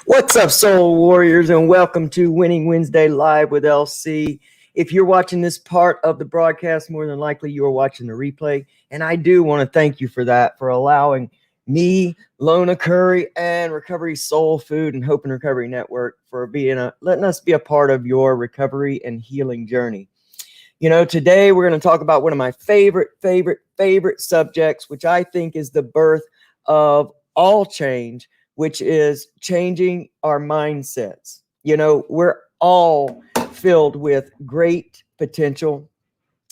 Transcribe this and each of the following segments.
What's up, Soul Warriors, and welcome to Winning Wednesday Live with LC. If you're watching this part of the broadcast, more than likely you are watching the replay, and I do want to thank you for that, for allowing me, Lona Curry, and Recovery Soul Food and Hope and Recovery Network for letting us be a part of your recovery and healing journey. You know, today we're going to talk about one of my favorite subjects, which I think is the birth of all change, which is changing our mindsets. You know, we're all filled with great potential.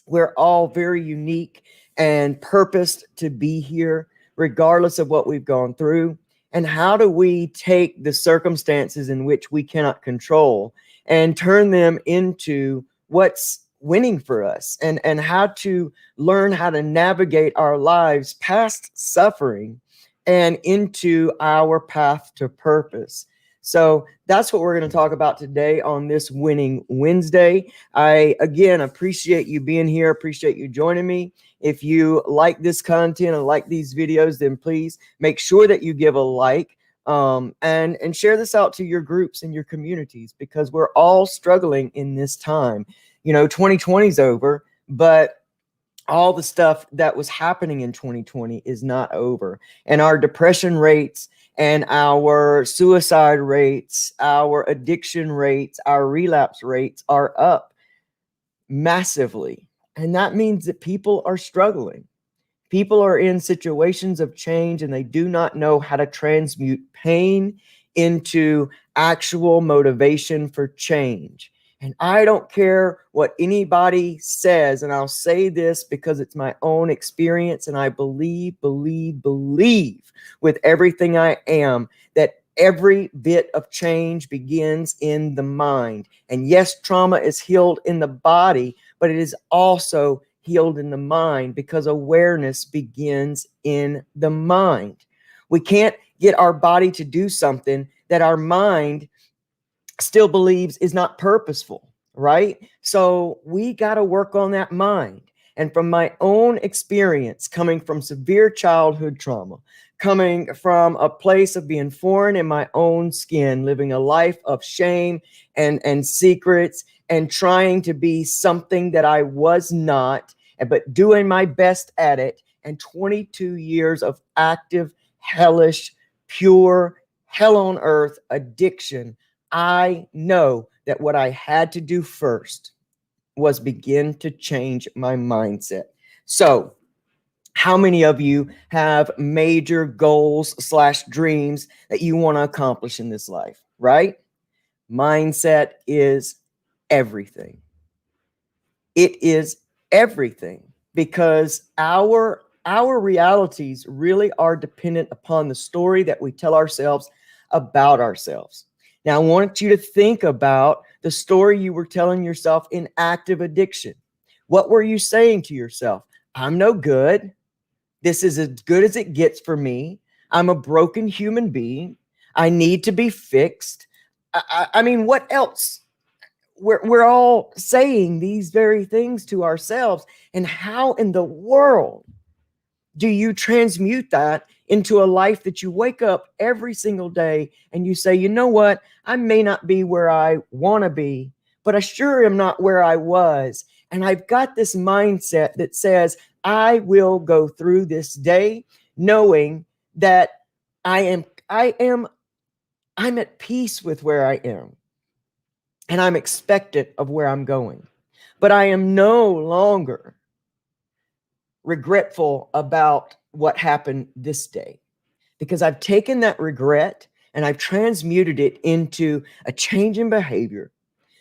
We're all very unique and purposed to be here, regardless of what we've gone through. And how do we take the circumstances in which we cannot control and turn them into what's winning for us, and how to learn how to navigate our lives past suffering and into our path to purpose. So that's what we're going to talk about today on this Winning Wednesday. I, again, appreciate you being here. Appreciate you joining me. If you like this content and like these videos, then please make sure that you give a like and share this out to your groups and your communities, because we're all struggling in this time. You know, 2020 is over, but all the stuff that was happening in 2020 is not over. And our depression rates and our suicide rates, our addiction rates, our relapse rates are up massively. And that means that people are struggling. People are in situations of change, and they do not know how to transmute pain into actual motivation for change. And I don't care what anybody says, and I'll say this because it's my own experience, and I believe with everything I am that every bit of change begins in the mind. And yes, trauma is healed in the body, but it is also healed in the mind, because awareness begins in the mind. We can't get our body to do something that our mind still believes is not purposeful, right? So we got to work on that mind. And from my own experience, coming from severe childhood trauma, coming from a place of being foreign in my own skin, living a life of shame and secrets, and trying to be something that I was not, but doing my best at it, and 22 years of active, hellish, pure, hell on earth addiction, I know that what I had to do first was begin to change my mindset. So, how many of you have major goals / dreams that you want to accomplish in this life, right? Mindset is everything. It is everything, because our realities really are dependent upon the story that we tell ourselves about ourselves. Now, I want you to think about the story you were telling yourself in active addiction. What were you saying to yourself? I'm no good. This is as good as it gets for me. I'm a broken human being. I need to be fixed. I mean, what else? We're all saying these very things to ourselves. And how in the world do you transmute that into a life that you wake up every single day and you say, you know what? I may not be where I want to be, but I sure am not where I was. And I've got this mindset that says, I will go through this day knowing that I'm at peace with where I am. And I'm expectant of where I'm going. But I am no longer regretful about what happened this day, because I've taken that regret and I've transmuted it into a change in behavior,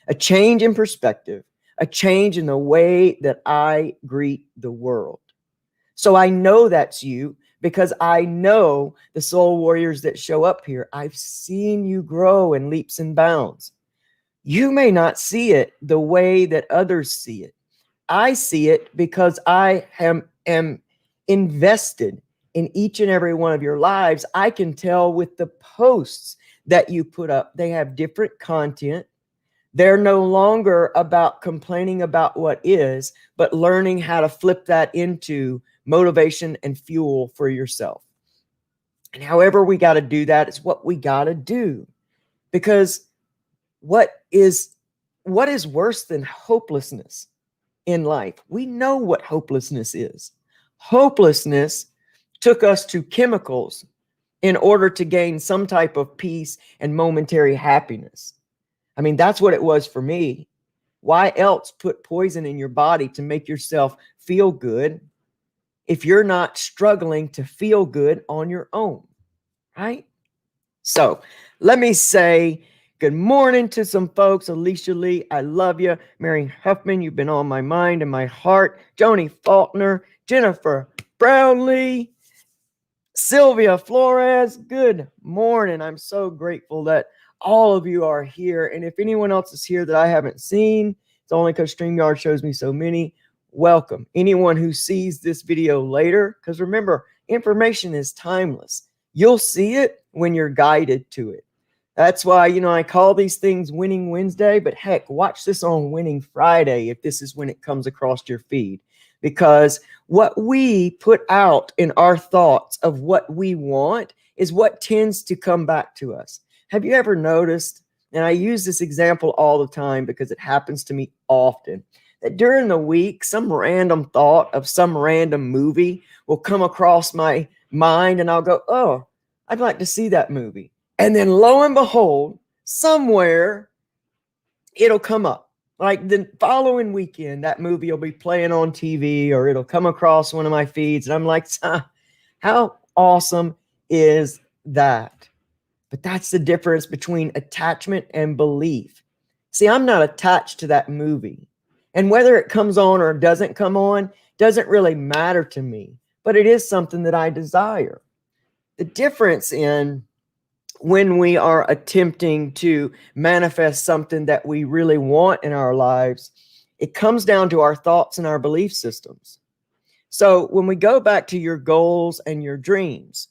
a change in perspective, a change in the way that I greet the world. So I know that's you, because I know the soul warriors that show up here. I've seen you grow in leaps and bounds. You may not see it the way that others see it. I see it because I am invested in each and every one of your lives. I can tell with the posts that you put up, they have different content. They're no longer about complaining about what is, but learning how to flip that into motivation and fuel for yourself. And however we got to do that, it's what we got to do. Because what is worse than hopelessness in life? We know what hopelessness is. Hopelessness took us to chemicals in order to gain some type of peace and momentary happiness. I mean, that's what it was for me. Why else put poison in your body to make yourself feel good if you're not struggling to feel good on your own, right? So let me say good morning to some folks. Alicia Lee, I love you. Mary Huffman, you've been on my mind and my heart. Joni Faulkner, Jennifer Brownlee, Sylvia Flores, good morning. I'm so grateful that all of you are here. And if anyone else is here that I haven't seen, it's only because StreamYard shows me so many. Welcome. Anyone who sees this video later, because remember, information is timeless. You'll see it when you're guided to it. That's why, I call these things Winning Wednesday, but heck, watch this on Winning Friday if this is when it comes across your feed. Because what we put out in our thoughts of what we want is what tends to come back to us. Have you ever noticed, and I use this example all the time because it happens to me often, that during the week, some random thought of some random movie will come across my mind and I'll go, oh, I'd like to see that movie. And then lo and behold, somewhere it'll come up. Like the following weekend, that movie will be playing on TV or it'll come across one of my feeds. And I'm like, how awesome is that? But that's the difference between attachment and belief. See, I'm not attached to that movie. And whether it comes on or doesn't come on doesn't really matter to me. But it is something that I desire. The difference in when we are attempting to manifest something that we really want in our lives, it comes down to our thoughts and our belief systems. So when we go back to your goals and your dreams,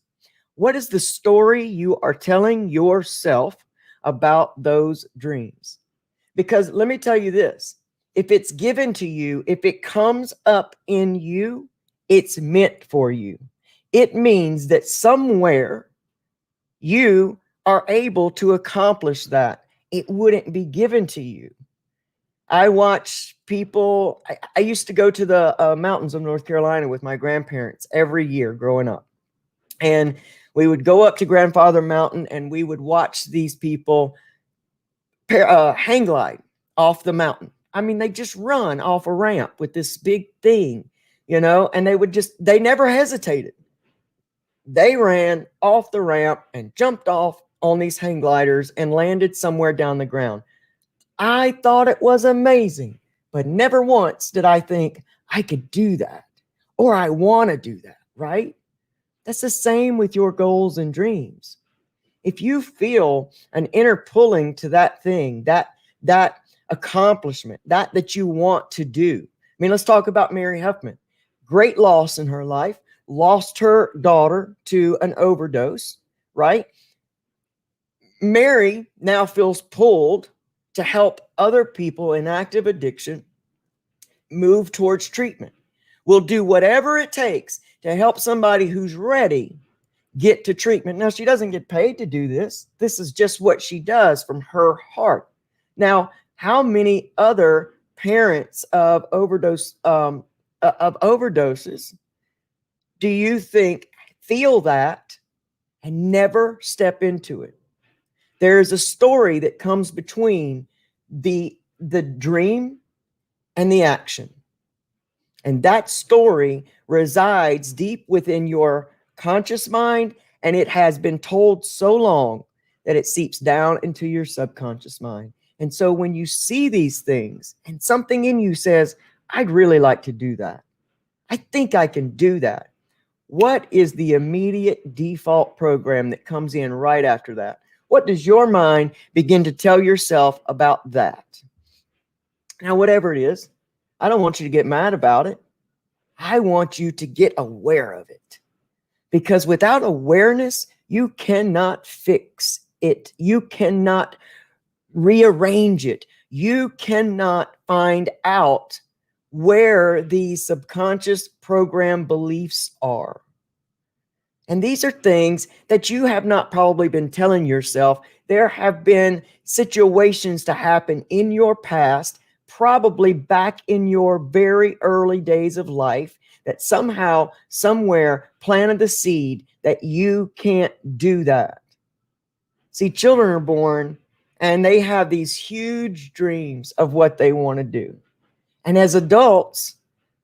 what is the story you are telling yourself about those dreams? Because let me tell you this, if it's given to you, if it comes up in you, it's meant for you. It means that somewhere you are able to accomplish that. It wouldn't be given to you. I watch people, I used to go to the mountains of North Carolina with my grandparents every year growing up. And we would go up to Grandfather Mountain and we would watch these people hang glide off the mountain. I mean, they just run off a ramp with this big thing, and they never hesitated. They ran off the ramp and jumped off on these hang gliders and landed somewhere down the ground. I thought it was amazing, but never once did I think I could do that or I want to do that, right? That's the same with your goals and dreams. If you feel an inner pulling to that thing, that accomplishment, that you want to do. I mean, let's talk about Mary Huffman. Great loss in her life, lost her daughter to an overdose, right? Mary now feels pulled to help other people in active addiction move towards treatment. Will do whatever it takes to help somebody who's ready get to treatment. Now, she doesn't get paid to do this. This is just what she does from her heart. Now, How many other parents of overdoses do you think feel that and never step into it? There's a story that comes between the dream and the action. And that story resides deep within your conscious mind, and it has been told so long that it seeps down into your subconscious mind. And so when you see these things and something in you says, I'd really like to do that, I think I can do that, what is the immediate default program that comes in right after that? What does your mind begin to tell yourself about that? Now, whatever it is, I don't want you to get mad about it. I want you to get aware of it, because without awareness, you cannot fix it. You cannot rearrange it. You cannot find out where the subconscious program beliefs are. And these are things that you have not probably been telling yourself. There have been situations to happen in your past, probably back in your very early days of life, that somehow, somewhere planted the seed that you can't do that. See, children are born and they have these huge dreams of what they want to do. And as adults,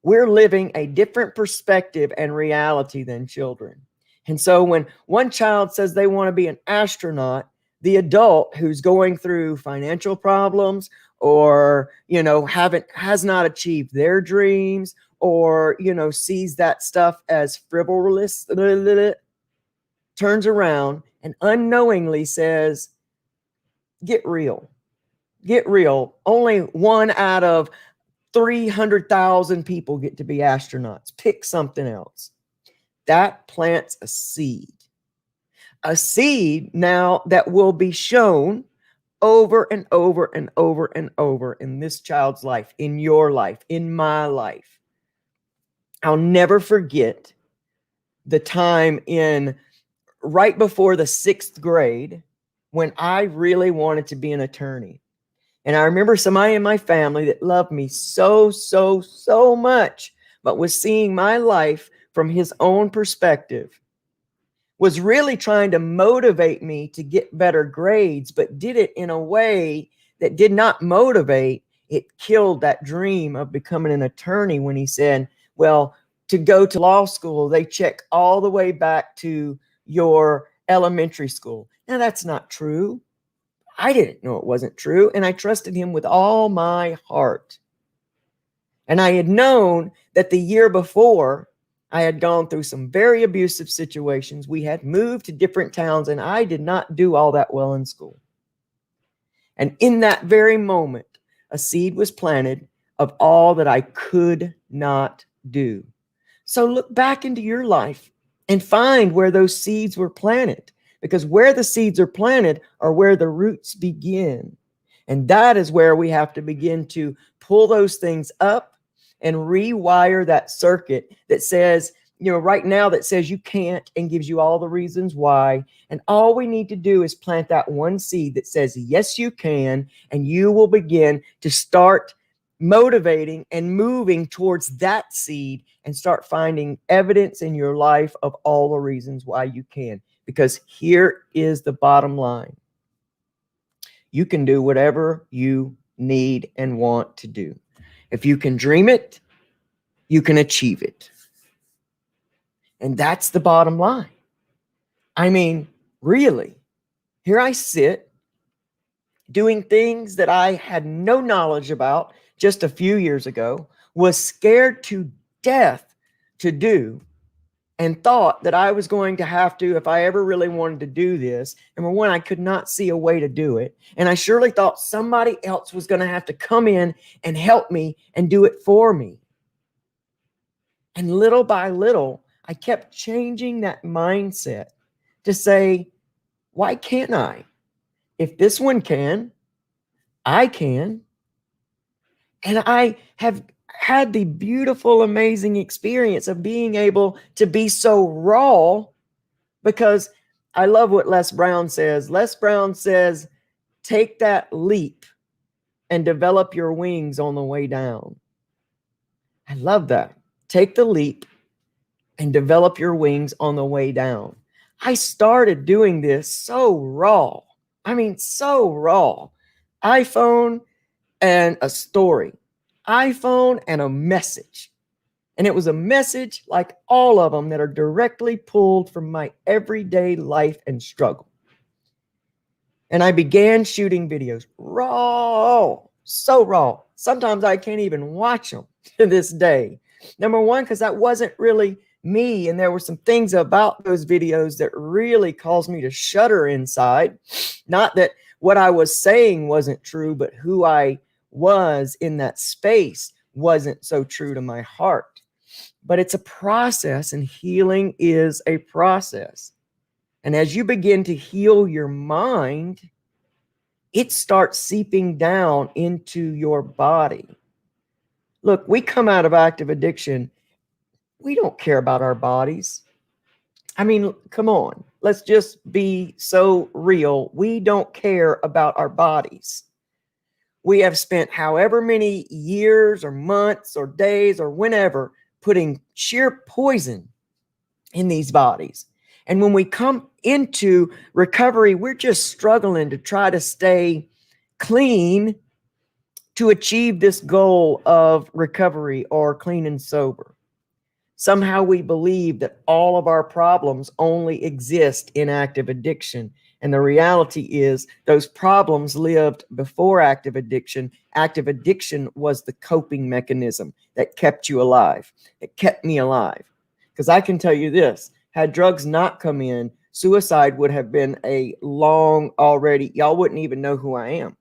we're living a different perspective and reality than children. And so when one child says they want to be an astronaut, the adult who's going through financial problems or, has not achieved their dreams or, sees that stuff as frivolous, turns around and unknowingly says, get real. Get real. Only one out of 300,000 people get to be astronauts. Pick something else. That plants a seed. A seed now that will be shown over and over and over and over in this child's life, in your life, in my life. I'll never forget the time right before the 6th grade when I really wanted to be an attorney. And I remember somebody in my family that loved me so, so, so much, but was seeing my life from his own perspective, was really trying to motivate me to get better grades, but did it in a way that did not motivate. It killed that dream of becoming an attorney when he said, well, to go to law school, they check all the way back to your elementary school. Now, that's not true. I didn't know it wasn't true, and I trusted him with all my heart. And I had known that the year before, I had gone through some very abusive situations. We had moved to different towns, and I did not do all that well in school. And in that very moment, a seed was planted of all that I could not do. So look back into your life and find where those seeds were planted, because where the seeds are planted are where the roots begin. And that is where we have to begin to pull those things up and rewire that circuit that says, right now that says you can't, and gives you all the reasons why. And all we need to do is plant that one seed that says, yes, you can, and you will begin to start motivating and moving towards that seed and start finding evidence in your life of all the reasons why you can. Because here is the bottom line. You can do whatever you need and want to do. If you can dream it, you can achieve it. And that's the bottom line. I mean, really, here I sit doing things that I had no knowledge about just a few years ago, was scared to death to do, and thought that I was going to have to, if I ever really wanted to do this, number one, I could not see a way to do it. And I surely thought somebody else was going to have to come in and help me and do it for me. And little by little, I kept changing that mindset to say, why can't I? If this one can, I can. And I have had the beautiful, amazing experience of being able to be so raw, because I love what Les Brown says. Les Brown says, take that leap and develop your wings on the way down. I love that. Take the leap and develop your wings on the way down. I started doing this so raw. I mean, so raw. iPhone and a story, iPhone and a message. And it was a message like all of them that are directly pulled from my everyday life and struggle. And I began shooting videos raw, so raw. Sometimes I can't even watch them to this day. Number one, because that wasn't really me. And there were some things about those videos that really caused me to shudder inside. Not that what I was saying wasn't true, but who I was in that space wasn't so true to my heart. But it's a process, and healing is a process. And as you begin to heal your mind, it starts seeping down into your body. Look, we come out of active addiction. We don't care about our bodies. I mean, come on. Let's just be so real. We don't care about our bodies. We have spent however many years or months or days or whenever putting sheer poison in these bodies. And when we come into recovery, we're just struggling to try to stay clean to achieve this goal of recovery or clean and sober. Somehow we believe that all of our problems only exist in active addiction. And the reality is those problems lived before active addiction. Active addiction was the coping mechanism that kept you alive. It kept me alive. Because I can tell you this, had drugs not come in, suicide would have been a long already, y'all wouldn't even know who I am.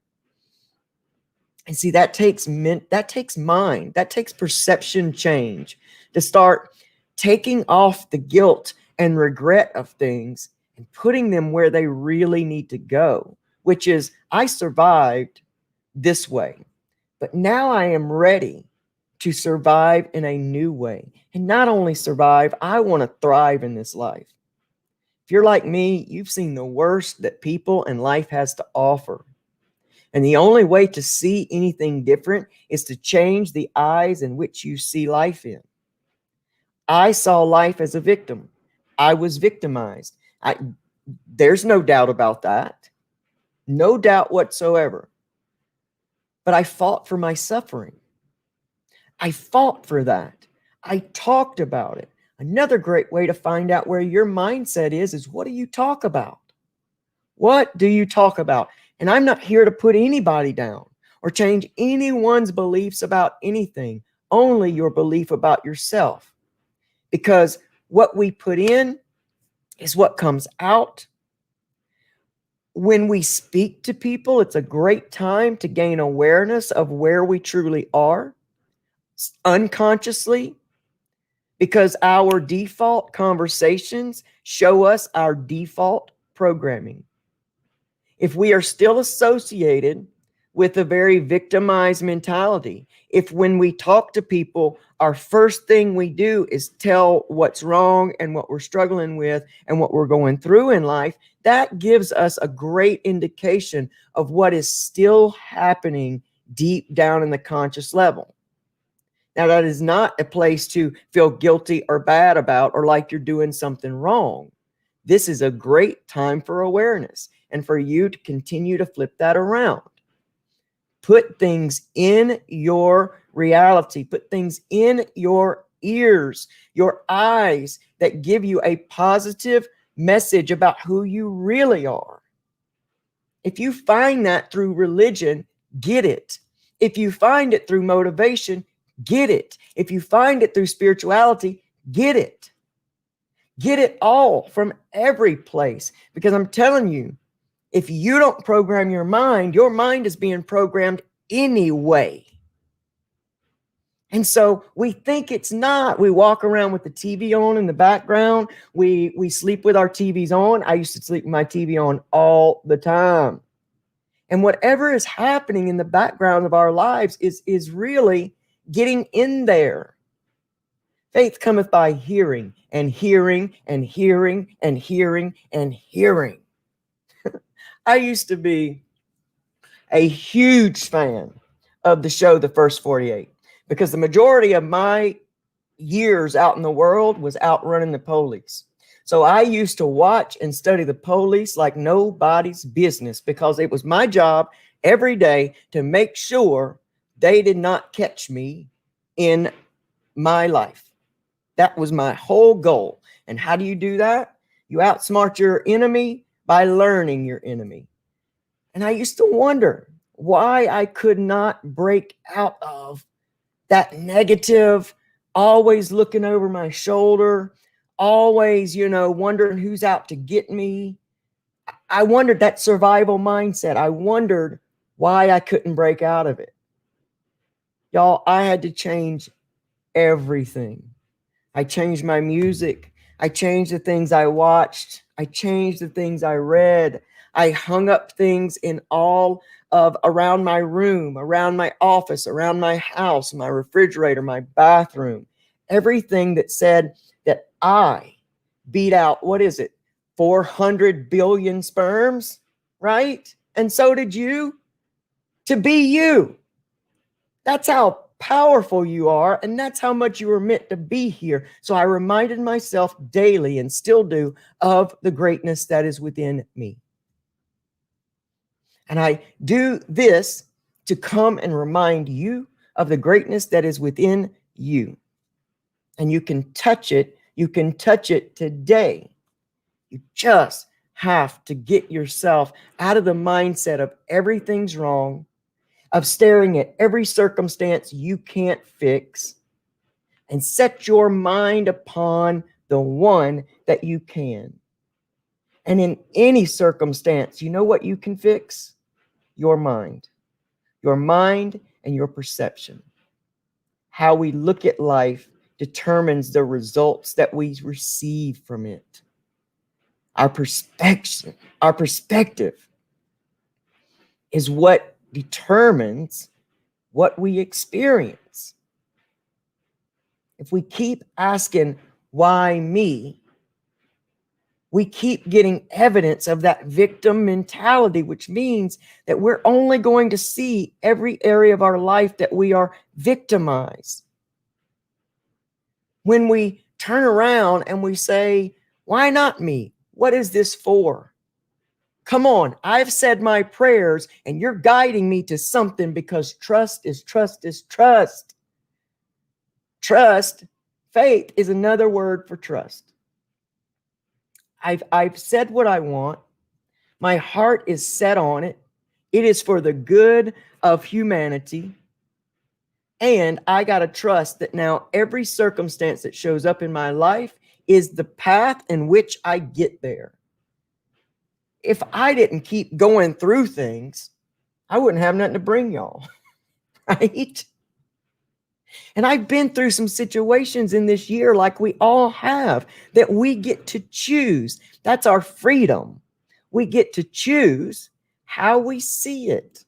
And see, that takes mind, that takes perception change to start taking off the guilt and regret of things and putting them where they really need to go, which is, I survived this way, but now I am ready to survive in a new way. And not only survive, I want to thrive in this life. If you're like me, you've seen the worst that people and life has to offer. And the only way to see anything different is to change the eyes in which you see life in. I saw life as a victim. I was victimized. There's no doubt about that. No doubt whatsoever. But I fought for my suffering. I fought for that. I talked about it. Another great way to find out where your mindset is what do you talk about? What do you talk about? And I'm not here to put anybody down or change anyone's beliefs about anything, only your belief about yourself. Because what we put in is what comes out. When we speak to people, it's a great time to gain awareness of where we truly are unconsciously, because our default conversations show us our default programming. If we are still associated with a very victimized mentality, if when we talk to people, our first thing we do is tell what's wrong and what we're struggling with and what we're going through in life, that gives us a great indication of what is still happening deep down in the conscious level. Now, that is not a place to feel guilty or bad about or like you're doing something wrong. This is a great time for awareness and for you to continue to flip that around. Put things in your reality. Put things in your ears, your eyes that give you a positive message about who you really are. If you find that through religion, get it. If you find it through motivation, get it. If you find it through spirituality, get it. Get it all from every place. Because I'm telling you, if you don't program your mind is being programmed anyway. And so we think it's not. We walk around with the TV on in the background. We sleep with our TVs on. I used to sleep with my TV on all the time. And whatever is happening in the background of our lives is really getting in there. Faith cometh by hearing and hearing and hearing and hearing and hearing. I used to be a huge fan of the show The First 48 because the majority of my years out in the world was outrunning the police. So I used to watch and study the police like nobody's business because it was my job every day to make sure they did not catch me in my life. That was my whole goal. And how do you do that? You outsmart your enemy by learning your enemy. And I used to wonder why I could not break out of that negative, always looking over my shoulder, always, wondering who's out to get me. I wondered that survival mindset. I wondered why I couldn't break out of it. Y'all, I had to change everything. I changed my music. I changed the things I watched. I changed the things I read. I hung up things in all of around my room, around my office, around my house, my refrigerator, my bathroom, everything that said that I beat out, 400 billion sperms, right? And so did you. To be you. That's how powerful you are, and that's how much you were meant to be here. So I reminded myself daily, and still do, of the greatness that is within me. And I do this to come and remind you of the greatness that is within you. And you can touch it. You can touch it today. You just have to get yourself out of the mindset of everything's wrong, of staring at every circumstance you can't fix, and set your mind upon the one that you can. And in any circumstance, you know what you can fix? Your mind. Your mind and your perception. How we look at life determines the results that we receive from it. Our perspective is what determines what we experience. If we keep asking, why me? We keep getting evidence of that victim mentality, which means that we're only going to see every area of our life that we are victimized. When we turn around and we say, why not me? What is this for? Come on, I've said my prayers and you're guiding me to something, because trust is trust is trust. Trust, faith is another word for trust. I've said what I want. My heart is set on it. It is for the good of humanity. And I got to trust that now every circumstance that shows up in my life is the path in which I get there. If I didn't keep going through things, I wouldn't have nothing to bring y'all, right? And I've been through some situations in this year, like we all have, that we get to choose. That's our freedom. We get to choose how we see it.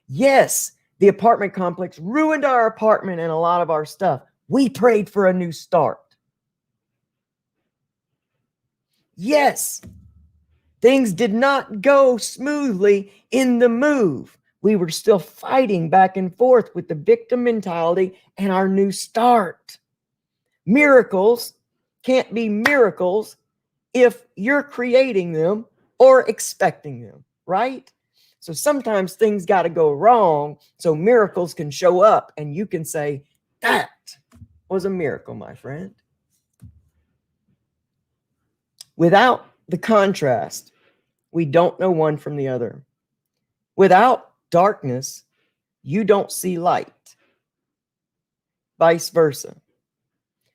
Yes, the apartment complex ruined our apartment and a lot of our stuff. We prayed for a new start. Yes, things did not go smoothly in the move. We were still fighting back and forth with the victim mentality and our new start. Miracles can't be miracles if you're creating them or expecting them, right? So sometimes things got to go wrong so miracles can show up and you can say, that was a miracle, my friend. Without the contrast, we don't know one from the other. Without darkness, you don't see light. Vice versa.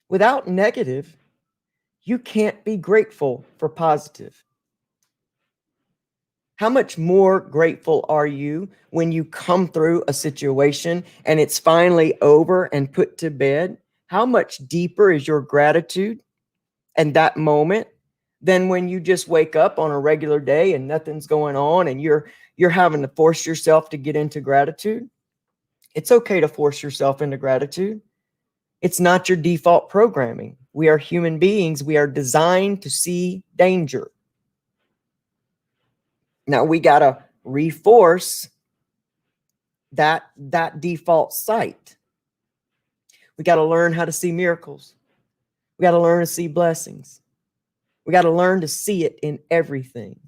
Without negative, you can't be grateful for positive. How much more grateful are you when you come through a situation and it's finally over and put to bed? How much deeper is your gratitude in that moment than when you just wake up on a regular day and nothing's going on and you're having to force yourself to get into gratitude? It's okay to force yourself into gratitude. It's not your default programming. We are human beings. We are designed to see danger. Now we got to reinforce that default site. We got to learn how to see miracles. We got to learn to see blessings. We got to learn to see it in everything.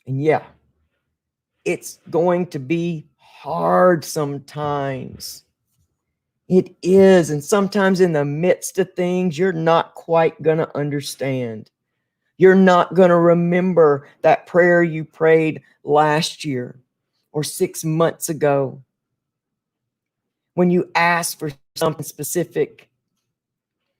And yeah, it's going to be hard sometimes. It is. And sometimes in the midst of things, you're not quite going to understand. You're not going to remember that prayer you prayed last year or 6 months ago when you asked for something specific.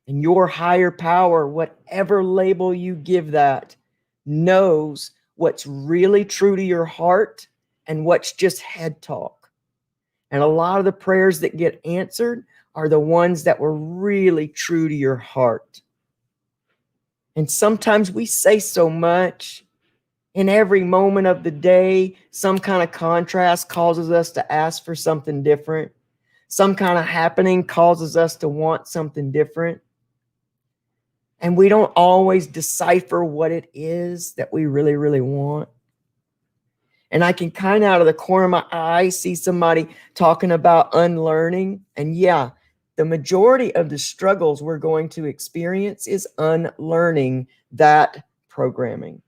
And your higher power, whatever label you give that, knows what's really true to your heart and what's just head talk. And a lot of the prayers that get answered are the ones that were really true to your heart. And sometimes we say so much in every moment of the day. Some kind of contrast causes us to ask for something different. Some kind of happening causes us to want something different. And we don't always decipher what it is that we really, really want. And I can kind of out of the corner of my eye see somebody talking about unlearning. And yeah, the majority of the struggles we're going to experience is unlearning that programming.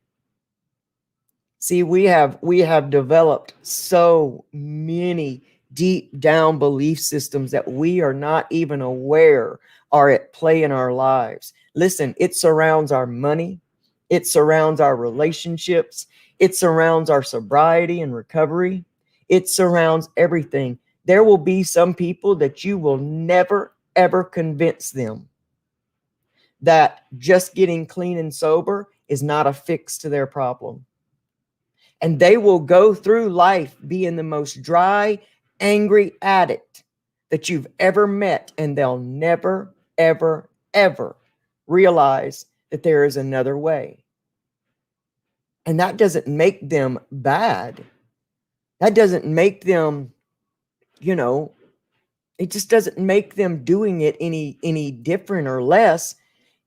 See, we have developed so many deep down belief systems that we are not even aware are at play in our lives. Listen, it surrounds our money. It surrounds our relationships. It surrounds our sobriety and recovery. It surrounds everything. There will be some people that you will never, ever convince them that just getting clean and sober is not a fix to their problem. And they will go through life being the most dry, angry addict that you've ever met, and they'll never, ever, ever realize that there is another way. And that doesn't make them bad. That doesn't make them, it just doesn't make them doing it any different or less.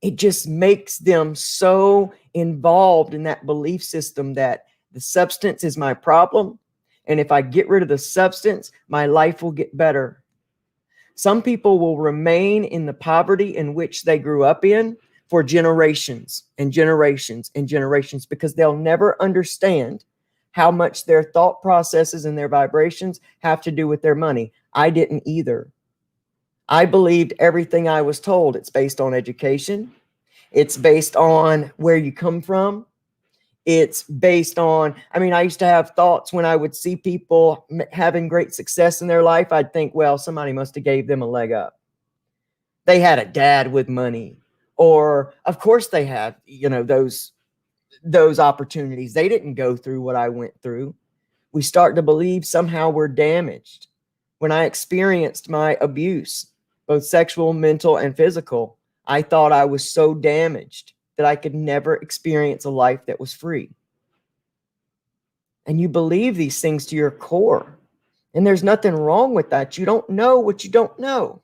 It just makes them so involved in that belief system that the substance is my problem. And if I get rid of the substance, my life will get better. Some people will remain in the poverty in which they grew up in for generations and generations and generations, because they'll never understand how much their thought processes and their vibrations have to do with their money. I didn't either. I believed everything I was told. It's based on education. It's based on where you come from. It's based on, I used to have thoughts when I would see people having great success in their life. I'd think, well, somebody must have gave them a leg up. They had a dad with money, or of course they had, those opportunities. They didn't go through what I went through. We start to believe somehow we're damaged. When I experienced my abuse, both sexual, mental, and physical, I thought I was so damaged that I could never experience a life that was free. And you believe these things to your core. And there's nothing wrong with that. You don't know what you don't know.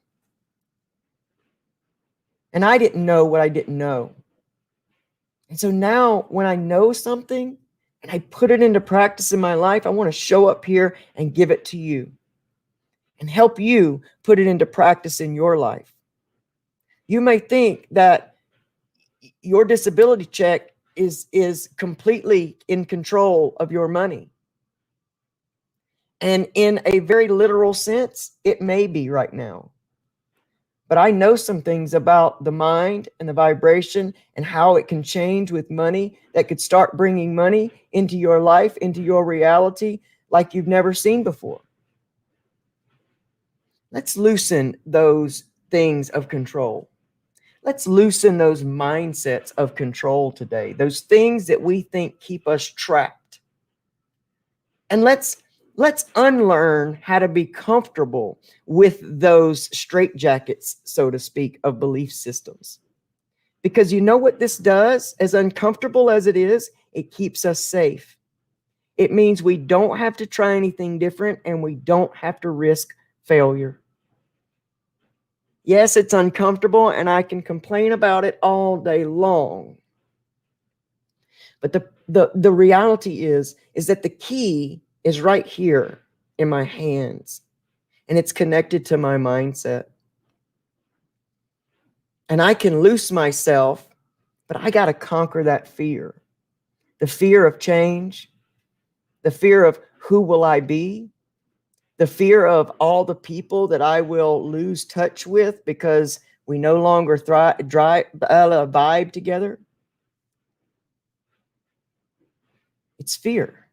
And I didn't know what I didn't know. And so now when I know something and I put it into practice in my life, I want to show up here and give it to you and help you put it into practice in your life. You may think that your disability check is completely in control of your money. And in a very literal sense, it may be right now. But I know some things about the mind and the vibration and how it can change with money that could start bringing money into your life, into your reality, like you've never seen before. Let's loosen those things of control. Let's loosen those mindsets of control today, those things that we think keep us trapped. And let's unlearn how to be comfortable with those straitjackets, so to speak, of belief systems. Because you know what this does? As uncomfortable as it is, it keeps us safe. It means we don't have to try anything different, and we don't have to risk failure. Yes, it's uncomfortable, and I can complain about it all day long. But the reality is that the key is right here in my hands, and it's connected to my mindset. And I can loose myself, but I got to conquer that fear. The fear of change, the fear of who will I be, the fear of all the people that I will lose touch with because we no longer vibe together. It's fear.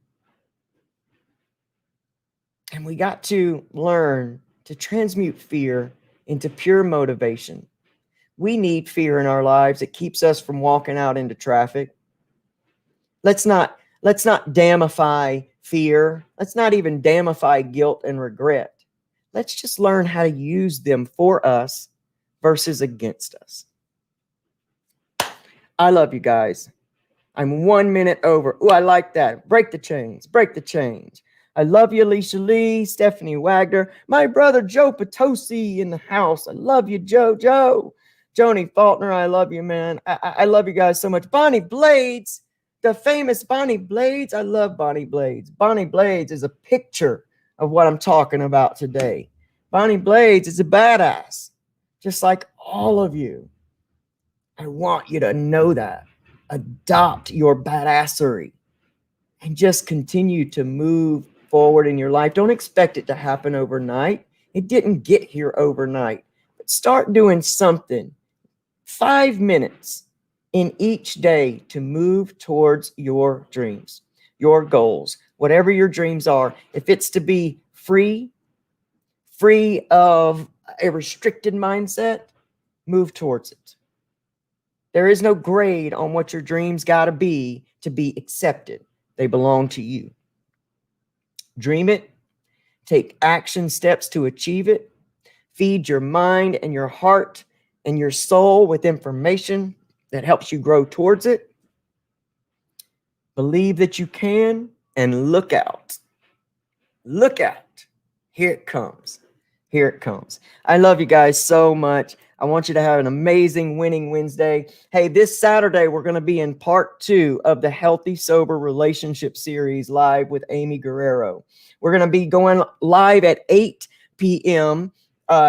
And we got to learn to transmute fear into pure motivation. We need fear in our lives. It keeps us from walking out into traffic. Let's not damify fear. Let's not even damify guilt and regret. Let's just learn how to use them for us versus against us. I love you guys. I'm 1 minute over. Oh, I like that. Break the chains. Break the chains. I love you, Alicia Lee, Stephanie Wagner, my brother Joe Potosi in the house. I love you, Joe. Joni Faulkner, I love you, man. I love you guys so much. Bonnie Blades, the famous Bonnie Blades. I love Bonnie Blades. Bonnie Blades is a picture of what I'm talking about today. Bonnie Blades is a badass, just like all of you. I want you to know that. Adopt your badassery and just continue to move forward in your life. Don't expect it to happen overnight. It didn't get here overnight. But start doing something. 5 minutes in each day to move towards your dreams, your goals, whatever your dreams are. If it's to be free of a restricted mindset, move towards it. There is no grade on what your dreams got to be accepted. They belong to you. Dream it. Take action steps to achieve it. Feed your mind and your heart and your soul with information that helps you grow towards it. Believe that you can, and look out. Look out. Here it comes. Here it comes. I love you guys so much. I want you to have an amazing Winning Wednesday. Hey, this Saturday, we're going to be in part 2 of the Healthy Sober Relationship Series live with Amy Guerrero. We're going to be going live at 8 p.m.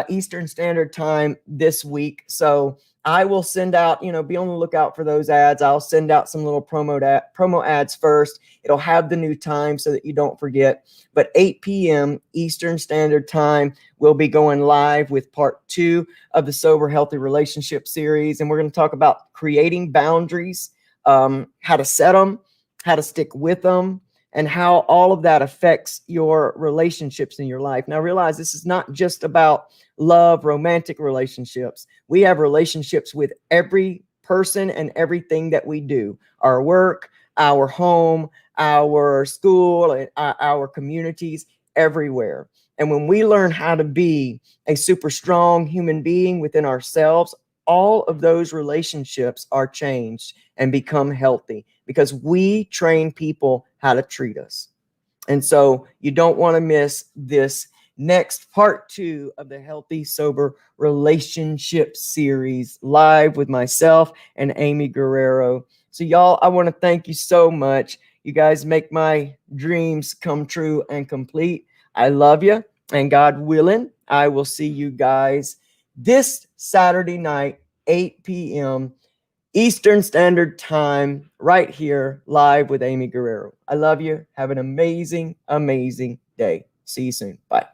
Eastern Standard Time this week. So I will send out, be on the lookout for those ads. I'll send out some little promo ads first. It'll have the new time so that you don't forget. But 8 p.m. Eastern Standard Time, we'll be going live with part 2 of the Sober Healthy Relationship Series. And we're going to talk about creating boundaries, how to set them, how to stick with them, and how all of that affects your relationships in your life. Now, realize this is not just about love, romantic relationships. We have relationships with every person and everything that we do. Our work, our home, our school, our communities, everywhere. And when we learn how to be a super strong human being within ourselves, all of those relationships are changed and become healthy because we train people how to treat us. And so you don't want to miss this next part 2 of the Healthy Sober Relationship Series live with myself and Amy Guerrero. So y'all, I want to thank you so much. You guys make my dreams come true and complete. I love you, and God willing, I will see you guys this Saturday night, 8 p.m. Eastern Standard Time, right here, live with Amy Guerrero. I love you. Have an amazing, amazing day. See you soon. Bye.